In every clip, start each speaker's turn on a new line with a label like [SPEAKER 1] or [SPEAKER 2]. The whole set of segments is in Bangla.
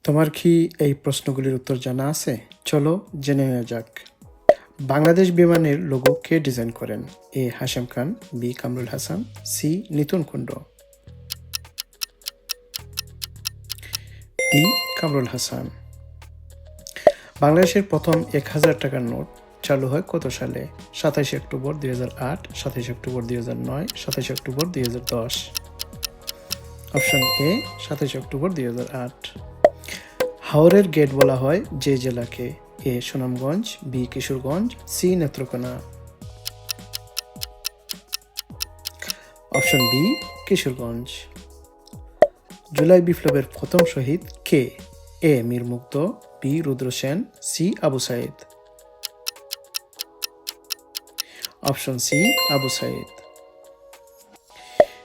[SPEAKER 1] তোমার কি এই প্রশ্নগুলির উত্তর জানা আছে? চলো জেনে নেওয়া যাক। বাংলাদেশ বিমানের লোগো কে ডিজাইন করেন? এ হাশেম খান, বি কামরুল হাসান, সি নিতুন কুণ্ড। বি কামরুল হাসান। বাংলাদেশের প্রথম 1000 টাকার নোট চালু হয় কত সালে? 27 October 2008, 27 October 2009, 27 October 2010। Option A 27 October 2008। হাওরের গেট বলা হয় যে জেলাকে? A Sunamganj, B Kishoreganj, C Netrokona. Option B Kishoreganj. July বিপ্লবের প্রথম শহীদ কে? A Mir Mugdho, B Rudra Sen, C Abu Sayed. Option C Abu Sayed.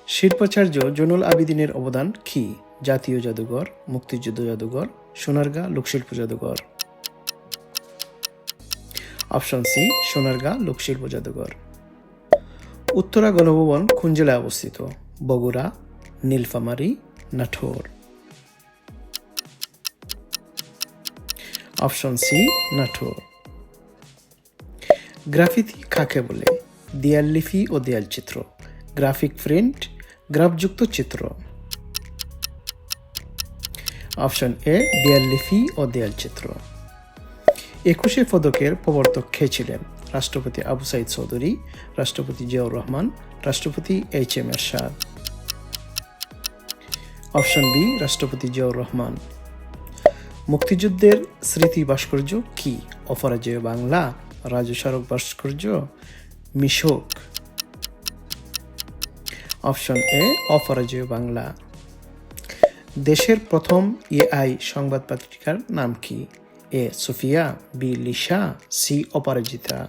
[SPEAKER 1] শিল্পাচার্য জৈনুল আবেদিনের অবদান কি? জাতীয় জাদুঘর, মুক্তিযুদ্ধ জাদুঘর, সোনারগাঁ লোকশিল্প জাদুঘর। অপশন সি সোনারগাঁ লোকশিল্প জাদুঘর। উত্তরা গণভবন কোন জেলায় অবস্থিত? Bogura, Nilphamari, Natore. Option C Natore. Graffiti কাকে বলে? দেয়াল লিপি ও দেয়াল চিত্র, গ্রাফিক প্রিন্ট, গ্রাফযুক্ত চিত্র। অপশন এ দেয়াল লিপি ও দেয়াল চিত্র। 21শে পদকের প্রবর্তক কে ছিলেন? রাষ্ট্রপতি আবু সাইদ চৌধুরী, রাষ্ট্রপতি জিয়াউর রহমান, রাষ্ট্রপতি এইচ.এম. এরশাদ। অপশন বি রাষ্ট্রপতি জিয়াউর রহমান। মুক্তিযুদ্ধের স্মৃতি ভাস্কর্য কি? অপরাজেয় বাংলা, রাজু স্মারক ভাস্কর্য, মিশক। অপশন এ অপরাজেয় বাংলা। দেশের প্রথম এআই সংবাদ পত্রিকার নাম কি? এ সুফিয়া, বি লিসা, সি অপরাজিতা।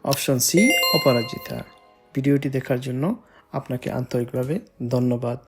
[SPEAKER 1] অপশন সি অপরাজিতা। ভিডিওটি দেখার জন্য আপনাকে আন্তরিকভাবে ধন্যবাদ।